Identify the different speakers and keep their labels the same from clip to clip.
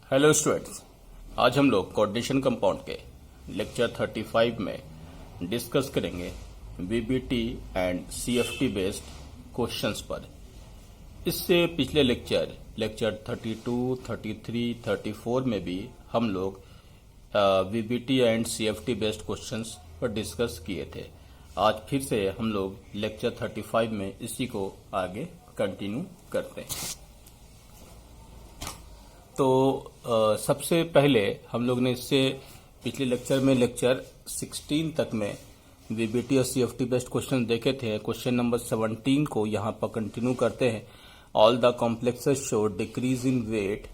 Speaker 1: Hello students, आज हम लोग कोऑर्डिनेशन कंपाउंड के लेक्चर 35 में डिस्कस करेंगे VBT and CFT based questions पर। इससे पिछले लेक्चर 32, 33, 34 में भी हम लोग VBT and CFT based questions पर डिस्कस किए थे। आज फिर से हम लोग लेक्चर 35 में इसी को आगे कंटिन्यू करते हैं। तो सबसे पहले हम लोग ने इससे पिछले लेक्चर में लेक्चर 16 तक में वीबीटी और सीएफटी बेस्ड क्वेश्चन देखे थे। क्वेश्चन नंबर 17 को यहाँ पर कंटिन्यू करते हैं। All the complexes show decrease in weight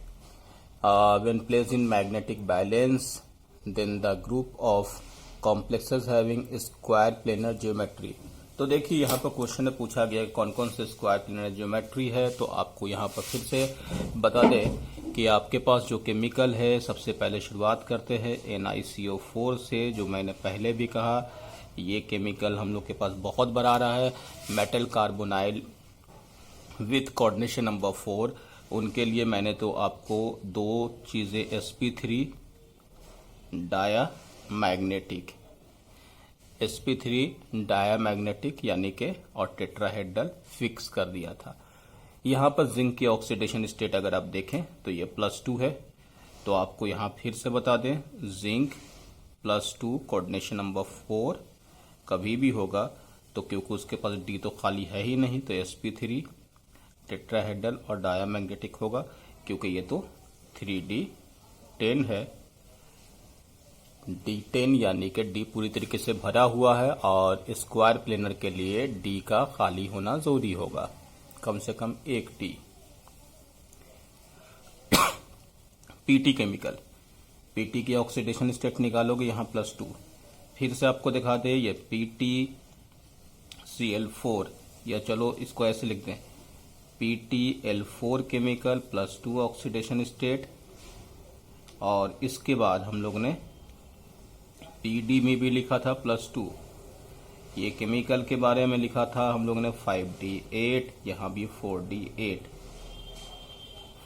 Speaker 1: when placed in magnetic balance, then the group of complexes having square planar geometry. तो देखिए यहाँ पर क्वेश्चन में पूछा गया कौन कौन से स्क्वायर प्लेनर ज्योमेट्री है। तो आपको यहाँ पर फिर से बता दें कि आपके पास जो केमिकल है, सबसे पहले शुरुआत करते हैं NiCO4 से, जो मैंने पहले भी कहा ये केमिकल हम लोग के पास बहुत बार आ रहा है। Metal carbonyl with coordination number 4, उनके लिए मैंने तो आपको दो चीजें sp3 डायामैग्नेटिक यानी के और टेट्राहेड्रल फिक्स कर दिया था। यहाँ पर जिंक की ऑक्सीडेशन स्टेट अगर आप देखें तो ये +2 है। तो आपको यहाँ फिर से बता दें, जिंक +2 कोऑर्डिनेशन नंबर 4 कभी भी होगा तो क्योंकि उसके पास डी तो खाली है ही नहीं, तो sp3 टेट्राहेड्रल और डायामैग्नेटिक होगा, क्योंकि ये तो 3D10 है। D10 यानी कि डी पूरी तरीके से भरा हुआ है और स्क्वायर प्लेनर के लिए डी का खाली होना जरूरी होगा, कम से कम एक टी। पीटी केमिकल, पीटी की ऑक्सीडेशन स्टेट निकालोगे यहाँ +2। फिर से आपको दिखा दे ये PTCl4, या चलो इसको ऐसे लिख दें PTL4 केमिकल +2 ऑक्सीडेशन स्टेट। और इसके बाद हम लोग ने पीडी में भी लिखा था +2। ये केमिकल के बारे में लिखा था हम लोग ने 5D8, यहाँ भी 4D8।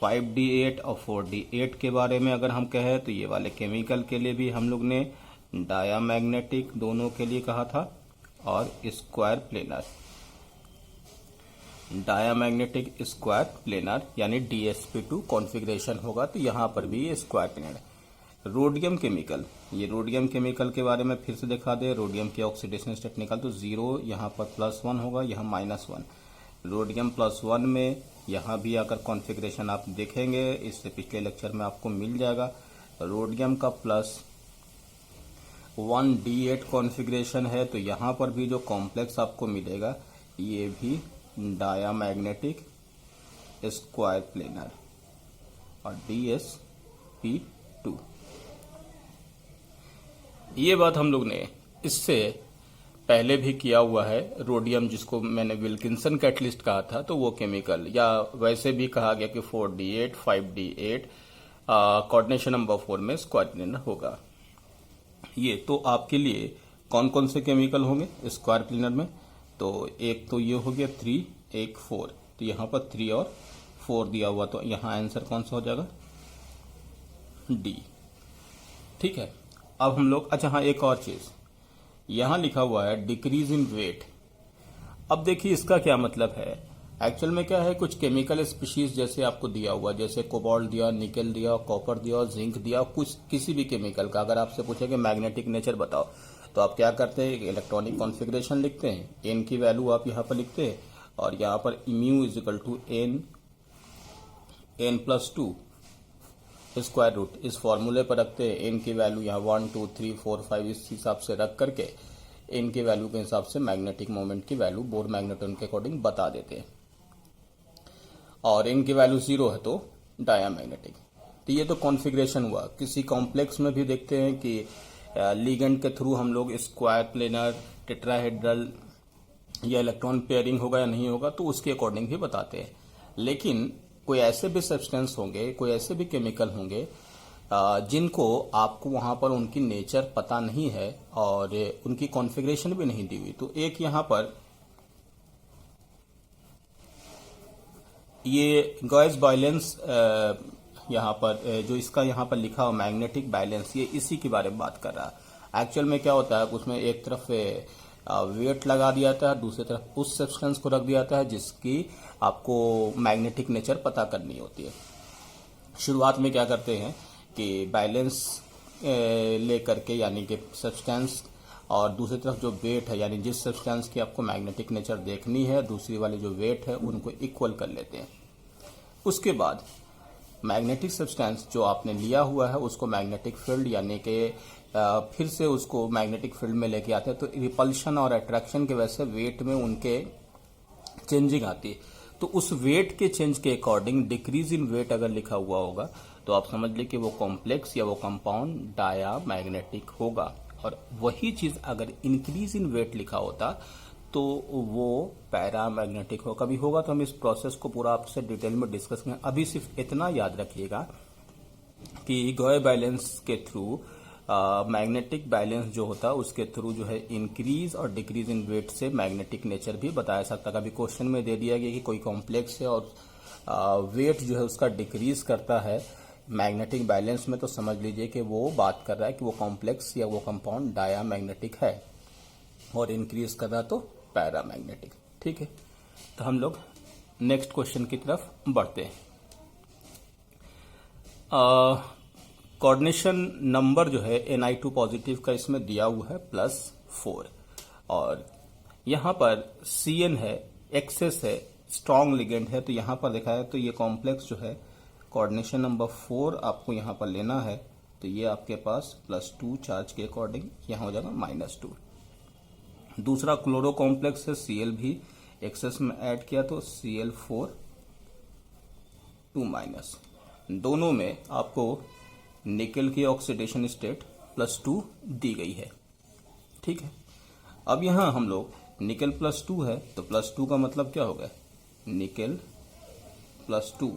Speaker 1: 5D8 और 4D8 के बारे में अगर हम कहें तो ये वाले केमिकल के लिए भी हम लोग ने डायामैग्नेटिक दोनों के लिए कहा था और square planar, diamagnetic square planar यानी DsP2 कॉन्फ़िगरेशन होगा। तो यहाँ पर भी ये स्क्वायर प्लेनर। रोडियम केमिकल, ये रोडियम केमिकल के बारे में फिर से दिखा दे। रोडियम की ऑक्सीडेशन स्टेट निकाल तो 0, यहाँ पर +1 होगा, यहाँ -1। रोडियम +1 में यहाँ भी अगर कॉन्फ़िगरेशन आप देखेंगे, इससे पिछले लेक्चर में आपको मिल जाएगा। रोडियम का +1D8 कॉन्फ़िगरेशन है, तो यहाँ पर भी जो कॉम्प्लेक्स आपको मिलेगा ये भी डायामैग्नेटिक स्क्वायर प्लेनर और DsP2। ये बात हम लोग ने इससे पहले भी किया हुआ है। रोडियम जिसको मैंने विल्किंसन कैटलिस्ट कहा था, तो वो केमिकल, या वैसे भी कहा गया कि 4D8 5D8 कोऑर्डिनेशन नंबर 4 में स्क्वायर प्लेनर होगा। ये तो आपके लिए कौन कौन से केमिकल होंगे स्क्वायर प्लेनर में, तो एक तो ये हो गया 3, एक 4। तो यहाँ पर 3 और 4 दिया हुआ, तो यहाँ आंसर कौन सा हो जाएगा, डी। ठीक है, अब हम लोग, अच्छा हाँ एक और चीज यहां लिखा हुआ है डिक्रीज इन वेट। अब देखिए इसका क्या मतलब है। एक्चुअल में क्या है, कुछ केमिकल स्पीशीज जैसे आपको दिया हुआ, जैसे कोबाल्ट दिया, निकेल दिया, कॉपर दिया, जिंक दिया, कुछ किसी भी केमिकल का अगर आपसे पूछे कि मैग्नेटिक नेचर बताओ, तो आप क्या करते हैं, इलेक्ट्रॉनिक कॉन्फ़िगरेशन लिखते हैं, एन की वैल्यू आप यहाँ पर लिखते हैं और यहाँ पर म्यू = n+2 स्क्वायर रूट इस फॉर्मूले पर रखते हैं। एन की वैल्यू यहाँ 1 2 3 4 5 इस हिसाब से रख करके एन की वैल्यू के हिसाब से मैग्नेटिक मोमेंट की वैल्यू बोर मैग्नेटोन के अकॉर्डिंग बता देते हैं। और एन की वैल्यू 0 है तो डायामैग्नेटिक। तो ये तो कॉन्फ़िगरेशन हुआ। किसी कॉम्प्लेक्स में भी देखते हैं कि लिगेंड के थ्रू हम लोग स्क्वायर प्लेनर, टेट्राहेड्रल या इलेक्ट्रॉन पेयरिंग होगा या नहीं होगा, तो उसके अकॉर्डिंग भी बताते हैं। लेकिन कोई ऐसे भी सब्सटेंस होंगे, कोई ऐसे भी केमिकल होंगे जिनको आपको वहां पर उनकी नेचर पता नहीं है और उनकी कॉन्फ़िगरेशन भी नहीं दी हुई। तो एक यहाँ पर ये गॉस बायलेंस यहाँ पर जो इसका यहाँ पर लिखा हुआ मैग्नेटिक बैलेंस, ये इसी के बारे में बात कर रहा है। एक्चुअल में क्या होता है, उसमें एक तरफ वेट लगा दिया जाता है, दूसरी तरफ उस सब्सटेंस को रख दिया जाता है जिसकी आपको मैग्नेटिक नेचर पता करनी होती है। शुरुआत में क्या करते हैं कि बैलेंस ले करके, यानी कि सब्सटेंस और दूसरी तरफ जो वेट है, यानी जिस सब्सटेंस की आपको मैग्नेटिक नेचर देखनी है, दूसरी वाली जो वेट है उनको इक्वल कर लेते हैं। उसके बाद मैग्नेटिक सब्सटेंस जो आपने लिया हुआ है उसको मैग्नेटिक फील्ड, यानी कि फिर से उसको मैग्नेटिक फील्ड में लेके आते हैं, तो रिपल्शन और अट्रैक्शन की वजह से वेट में उनके चेंजिंग आती है। तो उस वेट के चेंज के अकॉर्डिंग डिक्रीज इन वेट अगर लिखा हुआ होगा तो आप समझ लीजिए कि वो कॉम्प्लेक्स या वो कंपाउंड डायामैग्नेटिक होगा। और वही चीज अगर इंक्रीज इन वेट लिखा होता तो वो पैरामैग्नेटिक हो कभी होगा। तो हम इस प्रोसेस को पूरा आपसे डिटेल में डिस्कस करें। अभी सिर्फ इतना याद रखिएगा कि गॉय बैलेंस के थ्रू मैग्नेटिक बैलेंस जो होता है उसके थ्रू जो है इंक्रीज और डिक्रीज इन वेट से मैग्नेटिक नेचर भी बताया सकता है। कभी क्वेश्चन में दे दिया गया कि कोई कॉम्प्लेक्स है और वेट जो है उसका डिक्रीज करता है मैग्नेटिक बैलेंस में, तो समझ लीजिए कि वो बात कर रहा है कि वो कॉम्प्लेक्स या वो कंपाउंड डायामैग्नेटिक है, और इंक्रीज कर रहा तो पैरामैग्नेटिक। ठीक है, तो हम लोग नेक्स्ट क्वेश्चन की तरफ बढ़ते हैं। कोऑर्डिनेशन नंबर जो है Ni2 पॉजिटिव का इसमें दिया हुआ है +4, और यहां पर Cn है, एक्सेस है, स्ट्रॉन्ग लिगेंड है। तो यहां पर देखा है तो ये कॉम्प्लेक्स जो है कोऑर्डिनेशन नंबर 4 आपको यहां पर लेना है। तो ये आपके पास +2 चार्ज के अकॉर्डिंग यहां हो जाएगा -2। दूसरा क्लोरो कॉम्प्लेक्स है Cl भी एक्सेस में ऐड किया तो Cl4 2-। दोनों में आपको निकेल की ऑक्सीडेशन स्टेट +2 दी गई है। ठीक है, अब यहां हम लोग निकेल +2 है तो +2 का मतलब क्या हो गया, निकेल +2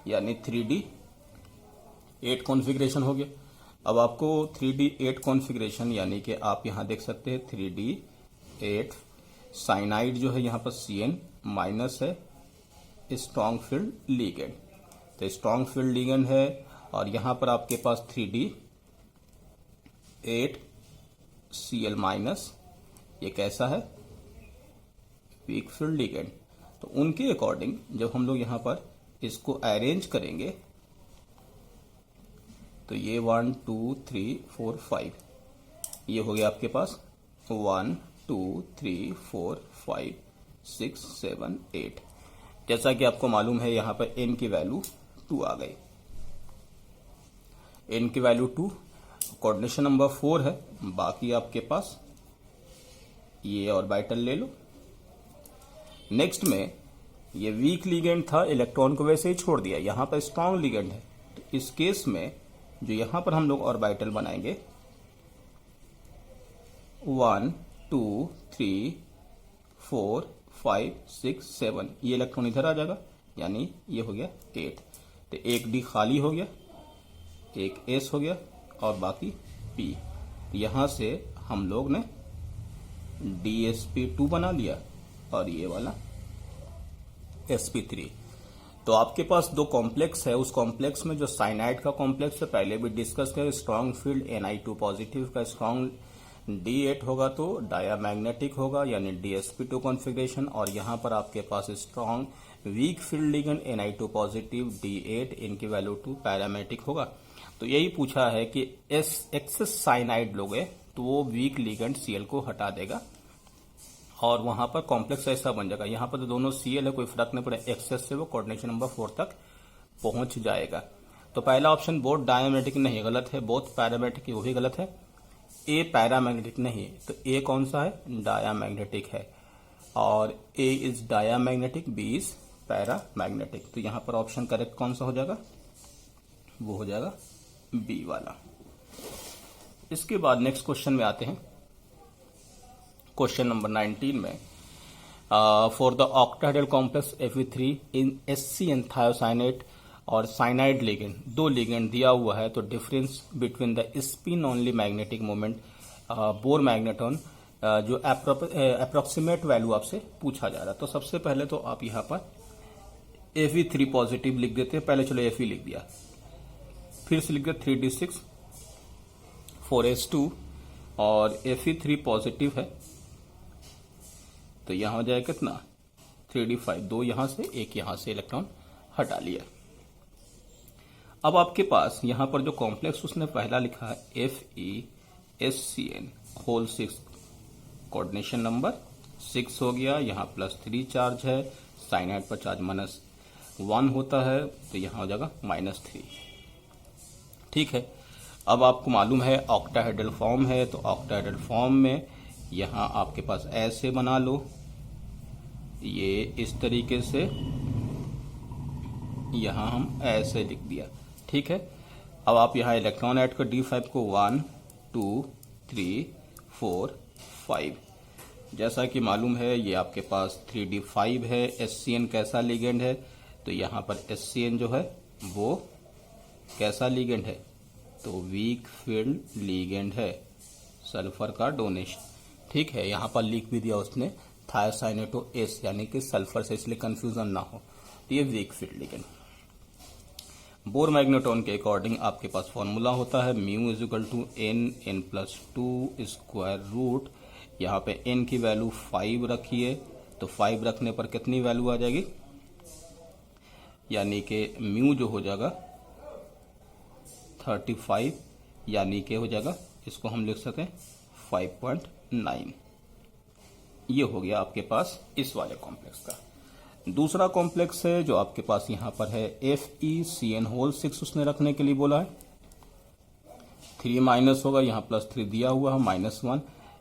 Speaker 1: यानी 3D8 कॉन्फ़िगरेशन हो गया। अब आपको 3D8 कॉन्फ़िगरेशन यानी कि आप यहां देख सकते हैं 3D8 साइनाइड जो है यहां पर Cn माइनस है, स्ट्रॉन्ग फील्ड लिगेंड। तो स्ट्रॉन्ग फील्ड लिगेंड है, और यहां पर आपके पास 3D8 Cl माइनस, ये कैसा है, वीक फील्ड लिगेंड। तो उनके अकॉर्डिंग जब हम लोग यहां पर इसको अरेंज करेंगे तो ये 1 2 3 4 5 ये हो गया आपके पास 1 2 3 4 5 6 7 8। जैसा कि आपको मालूम है यहां पर n की वैल्यू 2 आ गई। n की वैल्यू 2, कोऑर्डिनेशन नंबर 4 है, बाकी आपके पास ये ऑर्बिटल ले लो। नेक्स्ट में ये वीक लिगेंड था, इलेक्ट्रॉन को वैसे ही छोड़ दिया, यहां पर स्ट्रॉन्ग लिगेंड है। तो इस केस में जो यहां पर हम लोग ऑर्बिटल बनाएंगे 1 2 3 4 5 6 7, ये इलेक्ट्रॉन इधर आ जाएगा, यानी ये हो गया 8। तो एक डी खाली हो गया, एक एस हो गया और बाकी पी। यहां से हम लोग ने DsP2 बना लिया और ये वाला sp3। तो आपके पास दो कॉम्प्लेक्स है, उस कॉम्प्लेक्स में जो साइनाइड का कॉम्प्लेक्स है पहले भी डिस्कस किया, स्ट्रॉन्ग फील्ड Ni2 पॉजिटिव का स्ट्रॉन्ग D8 होगा तो डायामैग्नेटिक होगा यानी DsP2 कॉन्फ़िगरेशन, और यहां पर आपके पास strong weak field ligand Ni2 positive D8, इनकी वैल्यू 2 पैरामैग्नेटिक होगा। तो यही पूछा है कि एक्सेस साइनाइड लोगे तो वो वीक लिगेंड Cl को हटा देगा और वहां पर कॉम्प्लेक्स ऐसा बन जाएगा। यहां पर तो दोनों Cl है, कोई फर्क नहीं पड़ेगा, एक्सेस से वो कोऑर्डिनेशन नंबर 4 तक पहुंच जाएगा। तो पहला ऑप्शन बोथ डायमैग्नेटिक नहीं, गलत है, बोथ पैरामैग्नेटिक वो भी गलत है। ए पैरामैग्नेटिक नहीं, तो ए कौन सा है, डायामैग्नेटिक है, और A is diamagnetic, B is paramagnetic. तो यहां पर ऑप्शन करेक्ट कौन सा हो जाएगा, वो हो जाएगा बी वाला। इसके बाद नेक्स्ट क्वेश्चन में आते हैं। क्वेश्चन नंबर 19 में for the octahedral complex Fe3 in SCN thiocyanate और साइनाइड लिगेंड, दो लिगेंड दिया हुआ है, तो difference between the spin only magnetic moment bore magneton जो अप्रोक्सीमेट वैल्यू आपसे पूछा जा रहा है। तो सबसे पहले तो आप यहाँ पर Fe3 पॉजिटिव लिख देते हैं, पहले चलो Fe लिख दिया, फिर से लिख दिया 3d6 4s2 और Fe3 पॉजिटिव है तो यहां हो जाएगा कितना 3d5, 2 यहां से एक यहां से इलेक्ट्रॉन हटा लिया। अब आपके पास यहां पर जो कॉम्प्लेक्स उसने पहला लिखा है FeSCN होल 6, कोऑर्डिनेशन नंबर 6 हो गया, यहां +3 चार्ज है, साइनाइड पर चार्ज -1 होता है तो यहां हो जाएगा -3। ठीक है, अब आपको मालूम है ऑक्टाहेड्रल फॉर्म है, तो ऑक्टाहेड्रल फॉर्म में यहां आपके पास ऐसे बना लो, ये इस तरीके से यहां हम ऐसे लिख दिया। ठीक है, अब आप यहां इलेक्ट्रॉन ऐड कर D5 को 1 2 3 4 5, जैसा कि मालूम है ये आपके पास 3d5 है। SCN कैसा लिगेंड है, तो यहां पर SCN जो है वो कैसा लिगेंड है, तो वीक फील्ड लिगेंड है, सल्फर का डोनेशन। ठीक है, यहां पर लिख भी दिया उसने थायोसाइनेटो-S यानी कि सल्फर से, इसलिए कंफ्यूजन ना हो, तो ये week field ligand. Bore magnetron के अकॉर्डिंग आपके पास फॉर्मूला होता है μ = n+2 स्क्वायर रूट, यहाँ पे n की वैल्यू 5 रखिए, तो 5 रखने पर कितनी वैल्यू आ जाएगी, यानी कि म्यू जो हो जाएगा 35, यानी कि हो जाएगा, इसको हम लिख सकते हैं 5.9। ये हो गया आपके पास इस वाले कॉम्प्लेक्स का। दूसरा कॉम्प्लेक्स है जो आपके पास यहां पर है FeCN होल 6, उसने रखने के लिए बोला है, 3 माइनस होगा, यहाँ +3 दिया हुआ है -1।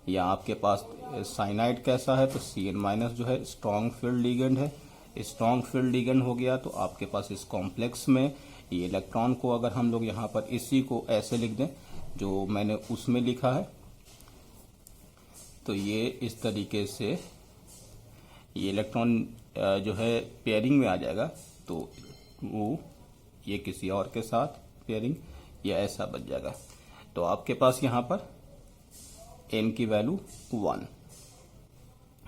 Speaker 1: यहाँ आपके पास साइनाइड कैसा है, तो Cn- जो है स्ट्रॉन्ग फील्ड लिगेंड है, स्ट्रॉन्ग फील्ड लिगेंड हो गया। तो आपके पास इस कॉम्प्लेक्स में ये इलेक्ट्रॉन को अगर हम लोग यहाँ पर इसी को ऐसे लिख दें जो मैंने उसमें लिखा है, तो ये इस तरीके से ये इलेक्ट्रॉन जो है पेयरिंग में आ जाएगा, तो वो ये किसी और के साथ पेयरिंग या ऐसा बच जाएगा। तो आपके पास यहां पर n की वैल्यू 1।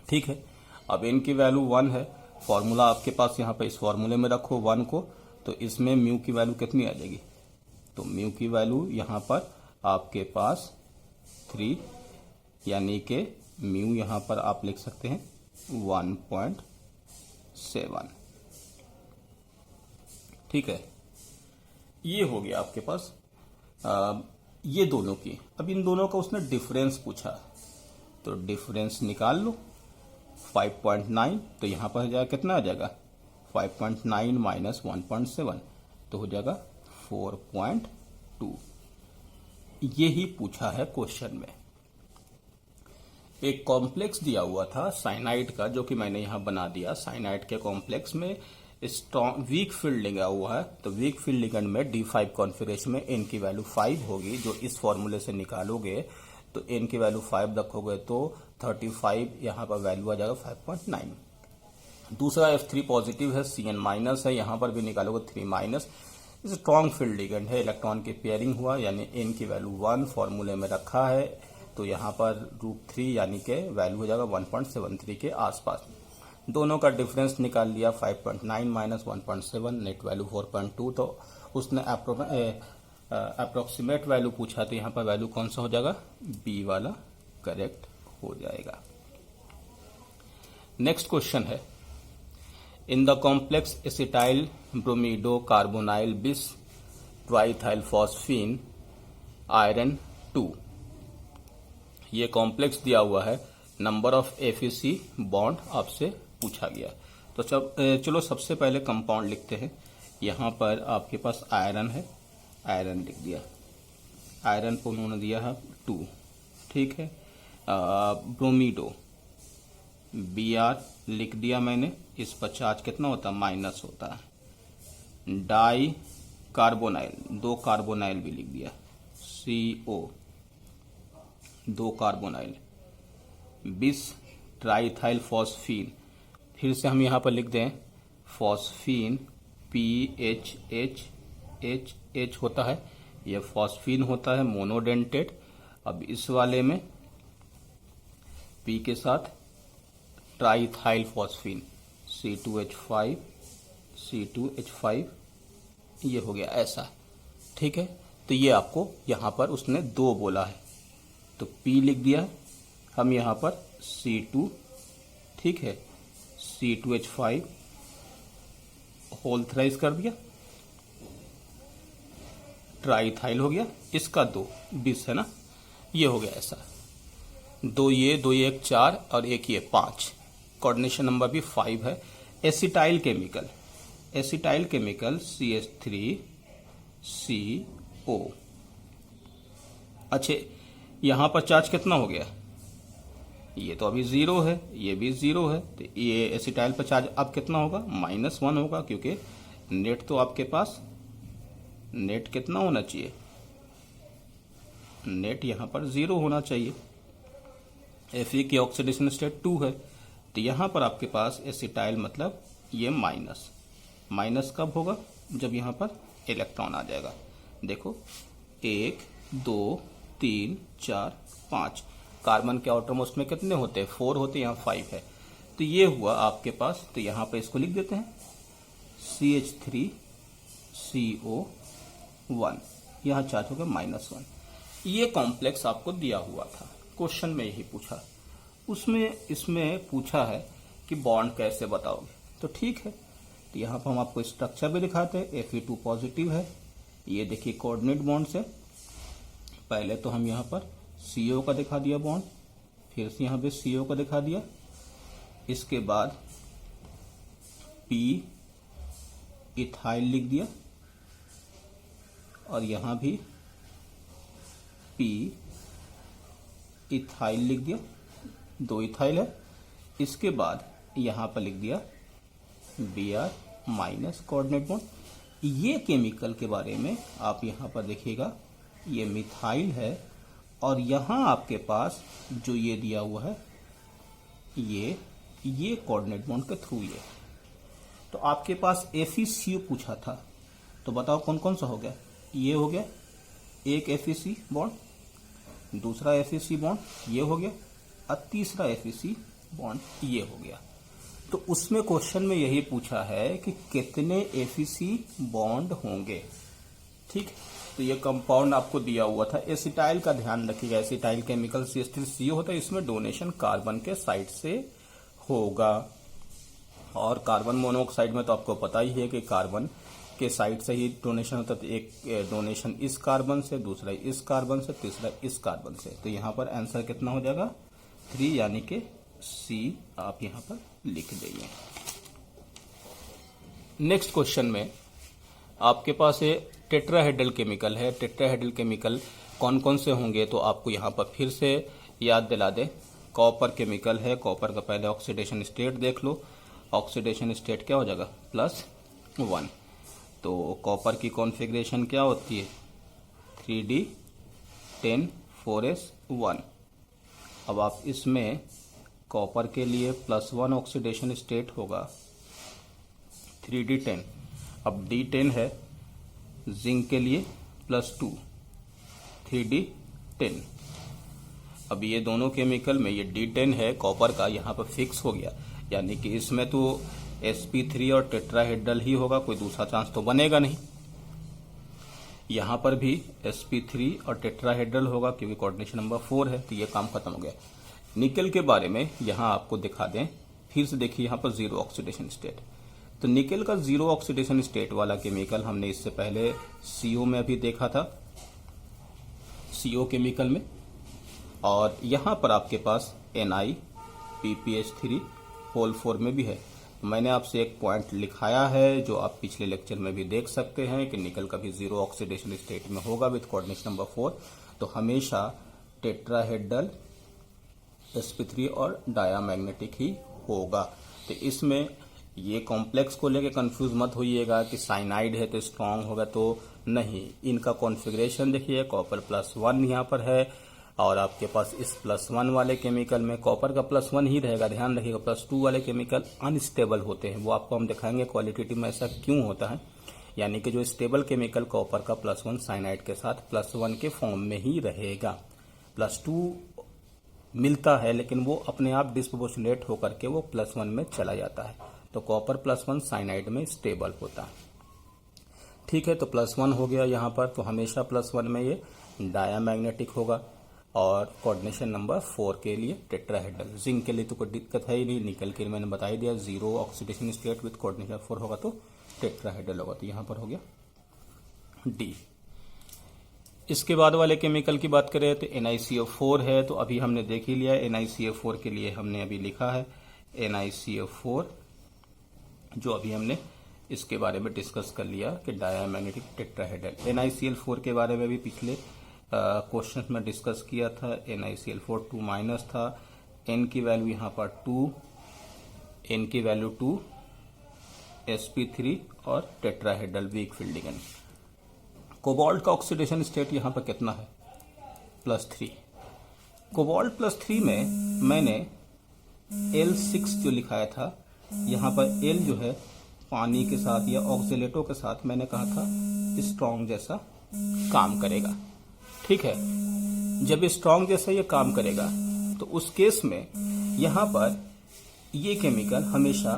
Speaker 1: ठीक है, अब n की वैल्यू 1 है, फॉर्मूला आपके पास यहां पर इस फॉर्मूले में रखो 1 को, तो इसमें म्यू की वैल्यू कितनी आ जाएगी, तो म्यू की वैल्यू यहां पर आपके पास 3, यानी कि म्यू यहां पर आप लिख सकते हैं 1.7। ठीक है, ये हो गया आपके पास ये दोनों की। अब इन दोनों का उसने डिफरेंस पूछा, तो डिफरेंस निकाल लो 5.9, तो यहां पर जाएगा कितना आ जाएगा 5.9 माइनस 1.7, तो हो जाएगा 4.2। यही पूछा है क्वेश्चन में। एक कॉम्प्लेक्स दिया हुआ था साइनाइड का, जो कि मैंने यहां बना दिया। साइनाइड के कॉम्प्लेक्स में स्ट्रॉन्ग वीक फील्ड लिखा हुआ है, तो वीक फील्ड लिगेंड में D5 कॉन्फिगरेशन में n की वैल्यू 5 होगी, जो इस फॉर्मूले से निकालोगे तो n की वैल्यू 5 रखोगे तो 35, यहां पर वैल्यू आ जाएगा 5.9। दूसरा F3 पॉजिटिव है, Cn- है, यहां पर भी निकालोगे 3-, स्ट्रॉन्ग फील्ड लिगेंड है, इलेक्ट्रॉन की पेयरिंग हुआ, यानी n की वैल्यू 1 फॉर्मूले में रखा है, तो यहां पर √3 यानी कि वैल्यू हो जाएगा 1.73 के आसपास। दोनों का डिफरेंस निकाल लिया 5.9 माइनस 1.7, नेट वैल्यू 4.2। तो उसने अप्रोक्सीमेट वैल्यू पूछा, तो यहां पर वैल्यू कौन सा हो जाएगा, बी वाला करेक्ट हो जाएगा। नेक्स्ट क्वेश्चन है, in the complex acetyl bromido carbonyl bis triethyl phosphine iron 2, ये कॉम्प्लेक्स दिया हुआ है, नंबर ऑफ FeC बॉन्ड आपसे पूछा गया। तो चलो सबसे पहले कंपाउंड लिखते हैं। यहां पर आपके पास आयरन है, आयरन लिख दिया, आयरन को उन्होंने दिया है 2। ठीक है, ब्रोमीडो Br लिख दिया मैंने, इस पर चार्ज कितना होता है, माइनस होता है। डाई कार्बोनाइल, 2 कार्बोनाइल भी लिख दिया, CO 2 carbonyl. Bis triethyl phosphine, फिर से हम यहां पर लिख दें फॉस्फीन, PHH होता है, यह फॉस्फीन होता है मोनोडेंटेड। अब इस वाले में P के साथ ट्राइथाइल फॉस्फीन, C2H5 C2H5, ये हो गया ऐसा। ठीक है, तो ये आपको यहाँ पर उसने 2 बोला है तो P लिख दिया है हम यहाँ पर C2, ठीक है, C2H5 होल थ्राइस कर दिया, ट्राइथाइल हो गया, इसका 2 20 है ना, ये हो गया ऐसा। 2 ये 1 4 और 1 ये 5, कोऑर्डिनेशन नंबर भी 5 है। Acetyl chemical CH3CO। अच्छा, यहां पर चार्ज कितना हो गया, ये तो अभी 0 है, ये भी 0 है, तो ये एसिटाइल पर चार्ज अब कितना होगा, -1 होगा, क्योंकि नेट तो आपके पास नेट कितना होना चाहिए, नेट यहां पर 0 होना चाहिए। Fe की ऑक्सीडेशन स्टेट 2 है, तो यहां पर आपके पास एसिटाइल मतलब ये माइनस कब होगा, जब यहां पर इलेक्ट्रॉन आ जाएगा। देखो 1 2 3 4 5, कार्बन के आउटरमोस्ट में कितने होते हैं, 4 होते हैं, यहाँ 5 है, तो ये हुआ आपके पास। तो यहाँ पे इसको लिख देते हैं CH3CO1, यहाँ चार्ज हो गया -1। ये कॉम्प्लेक्स आपको दिया हुआ था, क्वेश्चन में यही पूछा, उसमें इसमें पूछा है कि बॉन्ड कैसे बताओगे, तो ठीक है, तो यहाँ पर हम आपको स्ट्रक्चर भी दिखाते हैं। Fe2 पॉजिटिव है, ये देखिए कोऑर्डिनेट बॉन्ड से, पहले तो हम यहाँ पर CO का दिखा दिया बॉन्ड, फिर से यहाँ पे CO का दिखा दिया, इसके बाद P इथाइल लिख दिया, और यहाँ भी P इथाइल लिख दिया, 2 इथाइल है, इसके बाद यहाँ पर लिख दिया Br माइनस कोऑर्डिनेट बॉन्ड। ये केमिकल के बारे में आप यहाँ पर देखिएगा, ये मिथाइल है, और यहाँ आपके पास जो ये दिया हुआ है ये कोऑर्डिनेट बॉन्ड के थ्रू ये, तो आपके पास FeCO पूछा था, तो बताओ कौन कौन सा हो गया, ये हो गया एक FeC बॉन्ड, दूसरा FeC बॉन्ड ये हो गया, और तीसरा FeC बॉन्ड ये हो गया। तो उसमें क्वेश्चन में यही पूछा है कि कितने FeC बॉन्ड होंगे, ठीक। तो ये कंपाउंड आपको दिया हुआ था। एसिटाइल का ध्यान रखिएगा, एसिटाइल केमिकल CH3CO होता है, इसमें डोनेशन कार्बन के साइड से होगा, और कार्बन मोनोऑक्साइड में तो आपको पता ही है कि कार्बन के साइड से ही डोनेशन होता है, तो एक डोनेशन इस कार्बन से, दूसरा इस कार्बन से, तीसरा इस कार्बन से। तो यहाँ पर आंसर कितना हो जाएगा 3, यानी कि C आप यहाँ पर लिख देंगे। नेक्स्ट क्वेश्चन में आपके पास ये टेट्राहेड्रल केमिकल है। टेट्राहेड्रल केमिकल कौन कौन से होंगे, तो आपको यहाँ पर फिर से याद दिला दे। कॉपर केमिकल है, कॉपर का पहले ऑक्सीडेशन स्टेट देख लो, ऑक्सीडेशन स्टेट क्या हो जाएगा +1। तो कॉपर की कॉन्फ़िगरेशन क्या होती है 3D10 4s1। अब आप इसमें कॉपर के लिए +1 ऑक्सीडेशन स्टेट होगा 3D10, अब D10 है, जिंक के लिए +2 3D10। अब ये दोनों केमिकल में ये D10 है कॉपर का, यहाँ पर फिक्स हो गया, यानी कि इसमें तो sp3 और टेट्राहेड्रल ही होगा, कोई दूसरा चांस तो बनेगा नहीं। यहाँ पर भी sp3 और टेट्राहेड्रल होगा, क्योंकि कोऑर्डिनेशन नंबर 4 है, तो ये काम खत्म हो गया। निकल के बारे में यहाँ आपको दिखा दें, फिर से देखिए यहाँ पर 0 ऑक्सीडेशन स्टेट। तो निकल का 0 ऑक्सीडेशन स्टेट वाला केमिकल हमने इससे पहले CO में भी देखा था, CO केमिकल में, और यहाँ पर आपके पास NiPPH3 होल 4 में भी है। मैंने आपसे एक पॉइंट लिखाया है जो आप पिछले लेक्चर में भी देख सकते हैं कि निकल का भी 0 ऑक्सीडेशन स्टेट में होगा विथ कोऑर्डिनेशन नंबर 4। तो हमेशा टेट्राहेड्रल sp3 और डायामैग्नेटिक ही होगा। तो इसमें ये कॉम्प्लेक्स को लेके कंफ्यूज मत होइएगा कि साइनाइड है तो स्ट्रांग होगा, तो नहीं, इनका कॉन्फ़िगरेशन देखिए, कॉपर +1 यहाँ पर है, और आपके पास इस +1 वाले केमिकल में कॉपर का +1 ही रहेगा, ध्यान रखिएगा। +2 वाले केमिकल अनस्टेबल होते हैं, वो आपको हम दिखाएंगे क्वालिटेटिव में ऐसा क्यों होता है। यानी कि जो स्टेबल केमिकल कॉपर का +1 साइनाइड के साथ +1 के फॉर्म में ही रहेगा। +2 मिलता है लेकिन वो अपने आप डिस्प्रोपोर्शनेट होकर के वो +1 में चला जाता है। तो कॉपर +1 साइनाइड में स्टेबल होता है। ठीक है, तो +1 हो गया यहाँ पर, तो हमेशा +1 में ये डायामैग्नेटिक होगा। और कोऑर्डिनेशन नंबर 4 के लिए टेट्राहेड्रल। जिंक के लिए तो कोई दिक्कत है ही नहीं, निकल के मैंने बता ही दिया, 0 ऑक्सीडेशन स्टेट विथ कोऑर्डिनेशन 4 होगा तो टेट्राहेड्रल होगा। तो यहाँ पर हो गया डी। इसके बाद वाले केमिकल की बात करें तो NiCO4 है, तो अभी हमने देख ही लिया है। NiCO4 के लिए हमने अभी लिखा है NiCO4, जो अभी हमने इसके बारे में डिस्कस कर लिया कि डायामैग्नेटिक टेट्राहेड्रल। NiCl4 के बारे में भी पिछले क्वेश्चन में डिस्कस किया था। NiCl4 2- था, N की वैल्यू यहाँ पर 2, N की वैल्यू 2, sp3 और tetrahedral week field ligand. Cobalt का ऑक्सीडेशन स्टेट यहाँ पर कितना है? +3। कोबाल्ट +3 में मैंने L6 जो लिखाया था, यहाँ पर L जो है पानी के साथ या ऑक्सीलेटो के साथ मैंने कहा था स्ट्रॉन्ग जैसा काम करेगा। ठीक है, जब स्ट्रॉन्ग जैसा ये काम करेगा तो उस केस में यहाँ पर ये केमिकल हमेशा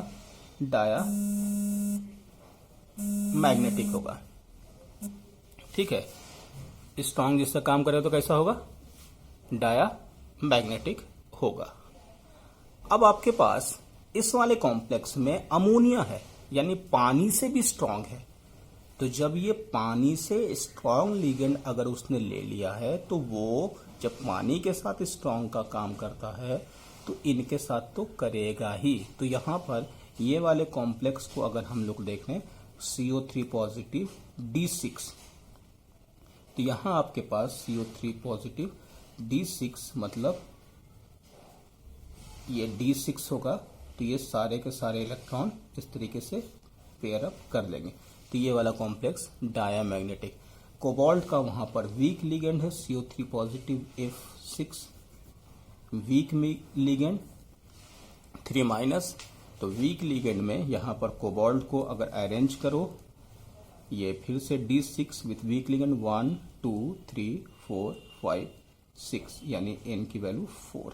Speaker 1: डाया मैग्नेटिक होगा। ठीक है, स्ट्रॉन्ग जैसा काम करे तो कैसा होगा? डाया मैग्नेटिक होगा। अब आपके पास इस वाले कॉम्प्लेक्स में अमोनिया है, यानी पानी से भी स्ट्रॉन्ग है। तो जब ये पानी से स्ट्रॉन्ग लिगेंड अगर उसने ले लिया है, तो वो जब पानी के साथ स्ट्रॉन्ग का काम करता है तो इनके साथ तो करेगा ही। तो यहाँ पर ये वाले कॉम्प्लेक्स को अगर हम लोग देखें CO3 पॉजिटिव D6, तो यहाँ आपके पास CO3 पॉजिटिव D6 मतलब ये D6 होगा। तो ये सारे के सारे इलेक्ट्रॉन इस तरीके से पेयर अप कर लेंगे। तो ये वाला कॉम्प्लेक्स डायामैग्नेटिक। कोबाल्ट का वहां पर वीक लिगेंड है CO3 positive F6, week ligand 3-। तो वीक लिगेंड में यहां पर कोबाल्ट को अगर अरेंज करो, ये फिर से D6 विथ वीक लिगेंड 1 2 3 4 5 6, यानी N की वैल्यू 4।